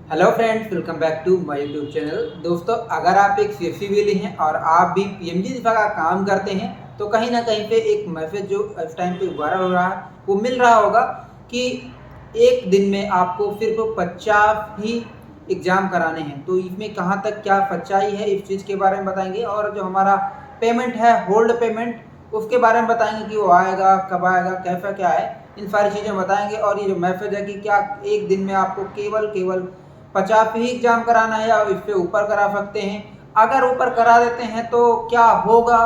Hello friends, welcome back to my YouTube channel. दोस्तों, अगर आप एक सीएससी वाले हैं और आप भी पीएमजी दिफा का काम करते हैं तो कहीं ना कहीं पे एक मैसेज जो इस टाइम पे वायरल हो रहा है वो मिल रहा होगा कि एक दिन में आपको सिर्फ 50 ही एग्ज़ाम कराने हैं। तो इसमें कहाँ तक क्या सच्चाई है इस चीज़ के बारे में बताएंगे, और जो हमारा पेमेंट है होल्ड पेमेंट उसके बारे में बताएंगे कि वो आएगा कब आएगा, कैसा क्या है, इन सारी चीज़ें बताएंगे। और ये जो मैसेज है कि क्या एक दिन में आपको केवल केवल 50 ही एग्जाम कराना है या इससे ऊपर करा सकते हैं, अगर ऊपर करा देते हैं तो क्या होगा।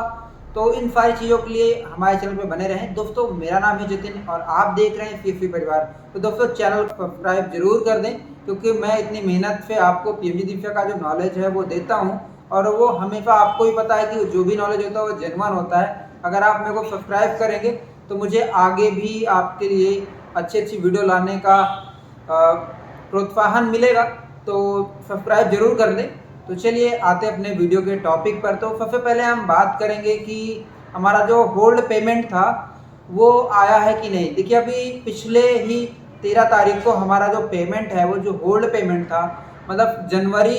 तो इन सारी चीज़ों के लिए हमारे चैनल पे बने रहें। दोस्तों, मेरा नाम है जितिन और आप देख रहे हैं सीएससी परिवार। तो दोस्तों, चैनल को सब्सक्राइब जरूर कर दें, क्योंकि मैं इतनी मेहनत से आपको पीएमजी दीक्षा का जो नॉलेज है वो देता हूँ, और वो हमेशा आपको ही पता है कि जो भी नॉलेज होता है वो जेन्युइन होता है। अगर आप मेरे को सब्सक्राइब करेंगे तो मुझे आगे भी आपके लिए अच्छी अच्छी वीडियो लाने का प्रोत्साहन मिलेगा। तो सब्सक्राइब जरूर कर दें। तो चलिए आते हैं अपने वीडियो के टॉपिक पर। तो सबसे पहले हम बात करेंगे कि हमारा जो होल्ड पेमेंट था वो आया है कि नहीं। देखिए, अभी पिछले ही 13 तारीख को हमारा जो पेमेंट है वो जो होल्ड पेमेंट था, मतलब जनवरी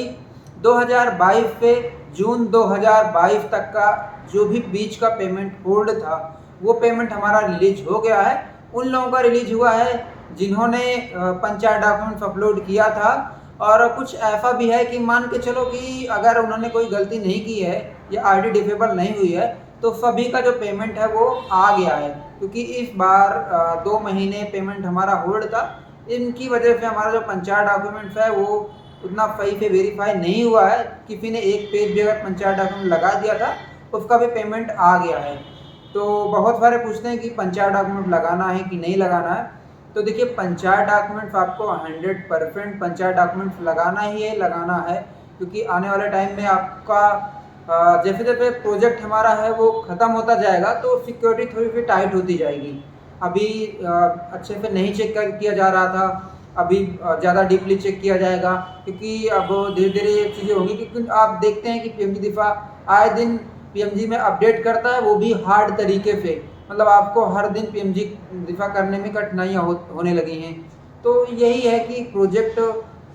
2022 से जून 2022 तक का जो भी बीच का पेमेंट होल्ड था वो पेमेंट हमारा रिलीज हो गया है। उन लोगों का रिलीज हुआ है जिन्होंने पंचायत डॉक्यूमेंट्स अपलोड किया था। और कुछ ऐसा भी है कि मान के चलो कि अगर उन्होंने कोई गलती नहीं की है या आईडी डिफेबल नहीं हुई है तो सभी का जो पेमेंट है वो आ गया है। क्योंकि इस बार 2 महीने पेमेंट हमारा होल्ड था, इनकी वजह से हमारा जो पंचायत डॉक्यूमेंट्स है वो उतना सही से वेरीफाई नहीं हुआ है। किसी ने एक पेज भी अगर पंचायत डॉक्यूमेंट लगा दिया था उसका भी पेमेंट आ गया है। तो बहुत सारे पूछते हैं कि पंचायत डॉक्यूमेंट लगाना है कि नहीं लगाना है। तो देखिए, पंचायत डॉक्यूमेंट्स आपको 100% पंचायत डॉक्यूमेंट्स लगाना है, क्योंकि आने वाले टाइम में आपका जैसे जैसे प्रोजेक्ट हमारा है वो ख़त्म होता जाएगा तो सिक्योरिटी थोड़ी सी टाइट होती जाएगी। अभी अच्छे से नहीं चेक किया जा रहा था, अभी ज़्यादा डीपली चेक किया जाएगा, क्योंकि अब धीरे धीरे ये चीज़ें होंगी। क्योंकि आप देखते हैं कि पीएमजी दिफा आए दिन पीएमजी में अपडेट करता है, वो भी हार्ड तरीके से। मतलब आपको हर दिन पीएमजी दिफा करने में कठिनाइयाँ होने लगी हैं। तो यही है कि प्रोजेक्ट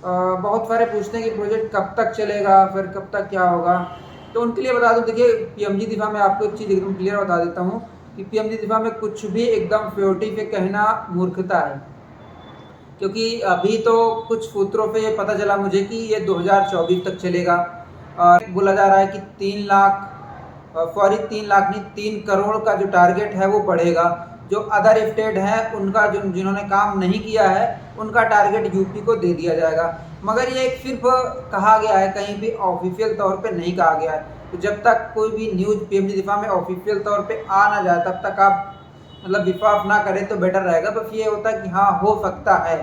बहुत सारे पूछते हैं कि प्रोजेक्ट कब तक चलेगा, फिर कब तक क्या होगा। तो उनके लिए बता दूं, देखिए पीएमजी दिफा में आपको एक चीज़ एकदम क्लियर बता देता हूँ कि पीएमजी दिफा में कुछ भी एकदम श्योरिटी पे कहना मूर्खता है। क्योंकि अभी तो कुछ सूत्रों पे ये पता चला मुझे कि ये 2024 तक चलेगा। और बोला जा रहा है कि 3 लाख, सॉरी 3 लाख नहीं, 3 करोड़ का जो टारगेट है वो बढ़ेगा। जो अदर स्टेट है उनका जो जिन्होंने काम नहीं किया है उनका टारगेट यूपी को दे दिया जाएगा। मगर ये सिर्फ कहा गया है, कहीं भी ऑफिशियल तौर पे नहीं कहा गया है। तो जब तक कोई भी न्यूज़ पीएमजी दिफा में ऑफिशियल तौर पे आ ना जाए तब तक आप मतलब विश्वास ना करें तो बेटर रहेगा। बस ये होता है कि हाँ हो सकता है,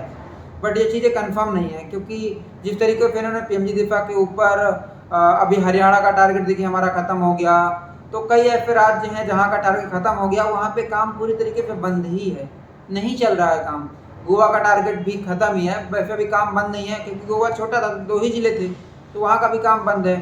बट ये चीज़ें कंफर्म नहीं है। क्योंकि जिस तरीके से इन्होंने पीएमजी दिफा के ऊपर अभी हरियाणा का टारगेट देखिए हमारा ख़त्म हो गया, तो कई ऐसे राज्य हैं जहाँ का टारगेट ख़त्म हो गया, वहाँ पे काम पूरी तरीके से बंद ही है, नहीं चल रहा है काम। गोवा का टारगेट भी ख़त्म ही है, वैसे भी काम बंद नहीं है क्योंकि गोवा छोटा था, 2 ही ज़िले थे, तो वहाँ का भी काम बंद है।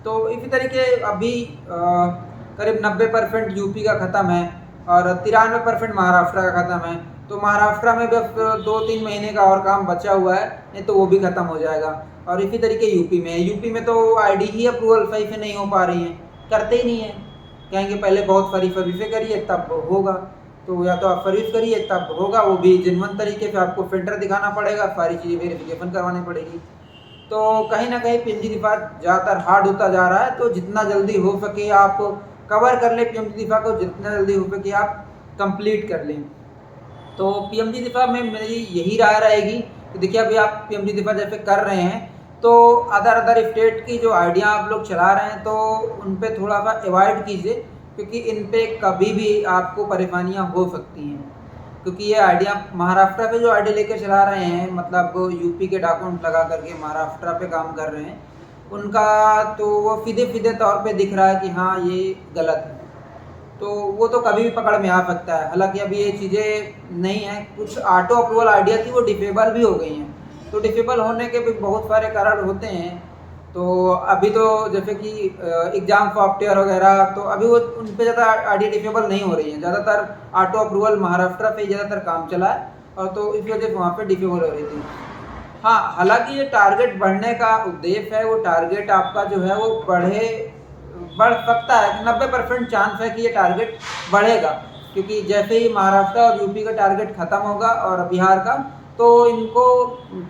तो इसी तरीके अभी करीब 90% यूपी का ख़त्म है और 93% महाराष्ट्र का ख़त्म है। तो महाराष्ट्र में बस 2-3 महीने का और काम बचा हुआ है, नहीं तो वो भी ख़त्म हो जाएगा। और इसी तरीके यूपी में है, यूपी में तो आईडी ही अप्रूवल सही से नहीं हो पा रही हैं, करते ही नहीं है। कहेंगे पहले बहुत सर्विस करिए तब होगा, तो या तो आप सर्विस करिए तब होगा, वो भी जेन्युइन तरीके से आपको फिल्टर दिखाना पड़ेगा, सारी चीज़ें वेरिफिकेशन करवानी पड़ेगी। तो कहीं ना कहीं पीएमजी दिफा ज़्यादातर हार्ड होता जा रहा है। तो जितना जल्दी हो सके आप कवर कर लें पीएमजी दिफा को, जितना जल्दी हो सके आप कंप्लीट कर लें। तो पीएमजी दिफा में मेरी यही राय रहेगी कि देखिए, अभी आप पीएमजी दिफा जैसे कर रहे हैं तो अदर स्टेट की जो आइडिया आप लोग चला रहे हैं तो उन पे थोड़ा सा अवॉइड कीजिए, क्योंकि इन पे कभी भी आपको परेशानियां हो सकती हैं। क्योंकि ये आइडिया महाराष्ट्र पे जो आइडिया लेकर चला रहे हैं, मतलब यूपी के डॉक्यूमेंट लगा करके महाराष्ट्र पे काम कर रहे हैं, उनका तो वो सीधे सीधे तौर पे दिख रहा है कि हाँ ये गलत है। तो वो तो कभी भी पकड़ में आ सकता है। हालांकि अभी ये चीज़ें नहीं है, कुछ ऑटो अप्रूवल आइडिया थी वो डिफेबल भी हो गई हैं। तो डिफेबल होने के भी बहुत सारे कारण होते हैं। तो अभी तो जैसे कि एग्ज़ाम सॉफ्टवेयर वगैरह, तो अभी वो उन पर ज़्यादा आइडिया डिफेबल नहीं हो रही है। ज़्यादातर ऑटो अप्रूवल महाराष्ट्र पे ज़्यादातर काम चला है, और तो इस वजह से वहाँ पे डिफेबल हो रही थी। हाँ, हालांकि ये टारगेट बढ़ने का उद्देश्य है, वो टारगेट आपका जो है वो बढ़ सकता है, 90% चांस है कि ये टारगेट बढ़ेगा, क्योंकि जैसे ही महाराष्ट्र और यूपी का टारगेट खत्म होगा और बिहार का, तो इनको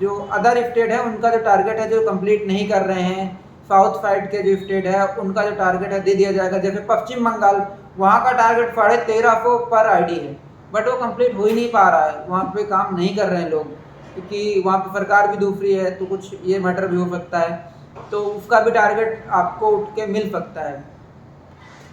जो अदर स्टेट है उनका जो टारगेट है जो कंप्लीट नहीं कर रहे हैं, साउथ साइड के जो स्टेट है उनका जो टारगेट है दे दिया जाएगा। जैसे पश्चिम बंगाल, वहाँ का टारगेट 1350 पर आईडी है, बट वो कंप्लीट हो ही नहीं पा रहा है, वहाँ पे काम नहीं कर रहे हैं लोग, क्योंकि वहाँ पे सरकार भी दूसरी है, तो कुछ ये मैटर भी हो सकता है, तो उसका भी टारगेट आपको उठ के मिल सकता है।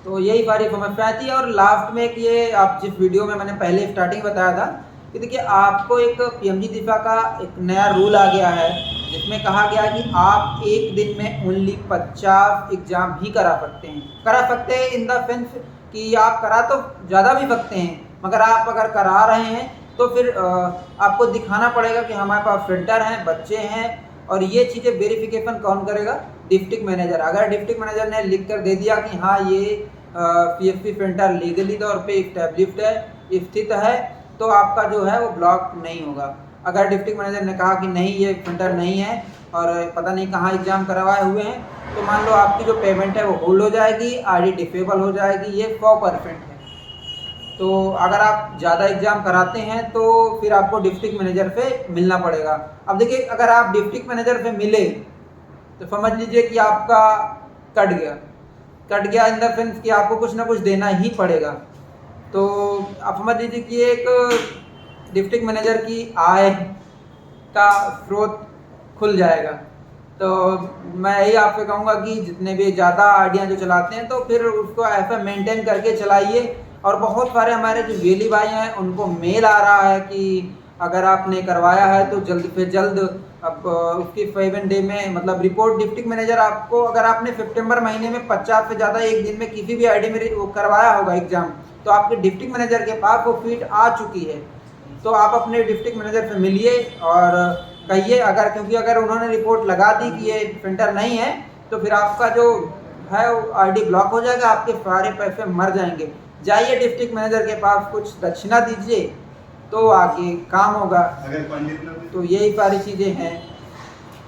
तो यही सारी समस्याएं थी। और लास्ट में एक ये आप जिस वीडियो में मैंने पहले स्टार्टिंग बताया था कि देखिए आपको एक पीएमजी दिशा का एक नया रूल आ गया है, जिसमें कहा गया है कि आप एक दिन में ओनली 50 एग्जाम ही करा सकते हैं इन द सेंस कि आप करा तो ज़्यादा भी सकते हैं, मगर आप अगर करा रहे हैं तो फिर आपको दिखाना पड़ेगा कि हमारे पास फिल्टर हैं, बच्चे हैं, और ये चीज़ें वेरिफिकेशन कौन करेगा? District manager. अगर डिस्ट्रिक्ट मैनेजर ने लिख कर दे दिया कि हाँ ये पीएफपी सेंटर लीगली तौर पे इस्टेब्लिश्ड है, स्थित है, तो आपका जो है वो ब्लॉक नहीं होगा। अगर डिस्ट्रिक्ट मैनेजर ने कहा कि नहीं ये सेंटर नहीं है और पता नहीं कहाँ एग्ज़ाम करवाए हुए हैं, तो मान लो आपकी जो पेमेंट है वो होल्ड हो जाएगी, आईडी डिसेबल हो जाएगी, ये 100% है। तो अगर आप ज़्यादा एग्ज़ाम कराते हैं तो फिर आपको डिस्ट्रिक्ट मैनेजर से मिलना पड़ेगा। अब देखिए, अगर आप डिस्ट्रिक्ट मैनेजर से मिले तो समझ लीजिए कि आपका कट गया इन द सेंस कि आपको कुछ ना कुछ देना ही पड़ेगा। तो आप समझ लीजिए कि एक डिस्ट्रिक्ट मैनेजर की आय का स्रोत खुल जाएगा। तो मैं यही आपसे कहूँगा कि जितने भी ज़्यादा आइडिया जो चलाते हैं तो फिर उसको ऐसा मेंटेन करके चलाइए। और बहुत सारे हमारे जो वेली भाई हैं उनको मेल आ रहा है कि अगर आपने करवाया है तो जल्द से जल्द अब उसकी 7 डे में मतलब रिपोर्ट डिस्ट्रिक्ट मैनेजर आपको, अगर आपने सितंबर महीने में 50 से ज़्यादा एक दिन में किसी भी आईडी में वो करवाया होगा एग्ज़ाम, तो आपके डिस्ट्रिक्ट मैनेजर के पास वो फीड आ चुकी है। तो आप अपने डिस्ट्रिक्ट मैनेजर से मिलिए और कहिए, क्योंकि अगर उन्होंने रिपोर्ट लगा दी कि ये सेंटर नहीं है तो फिर आपका जो है वो आईडी ब्लॉक हो जाएगा, आपके सारे पैसे मर जाएंगे। जाइए डिस्ट्रिक्ट मैनेजर के पास, कुछ दक्षिणा दीजिए तो आगे काम होगा। अगर पंडित ना तो यही सारी चीज़ें हैं,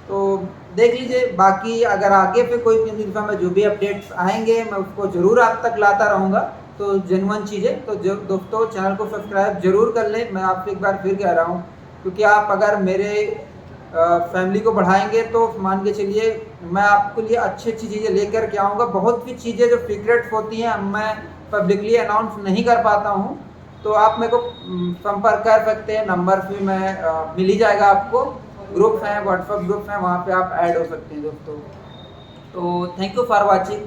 तो देख लीजिए। बाकी अगर आगे पे कोई पीएमजी में जो भी अपडेट्स आएंगे मैं उसको ज़रूर आप तक लाता रहूँगा। तो जेन्युइन चीज़ें, तो दोस्तों चैनल को सब्सक्राइब जरूर कर लें। मैं आपसे एक बार फिर कह रहा हूँ, क्योंकि आप अगर मेरे फैमिली को बढ़ाएंगे तो मान के चलिए मैं आपके लिए अच्छी अच्छी चीज़ें लेकर के आऊँगा। बहुत सी चीज़ें जो सीक्रेट्स होती हैं मैं पब्लिकली अनाउंस नहीं कर पाता हूँ, तो आप मेरे को संपर्क कर सकते हैं। नंबर भी मैं मिल ही जाएगा आपको। ग्रुप हैं, व्हाट्सएप ग्रुप हैं, वहाँ पे आप ऐड हो सकते हैं दोस्तों। तो थैंक यू फॉर वॉचिंग।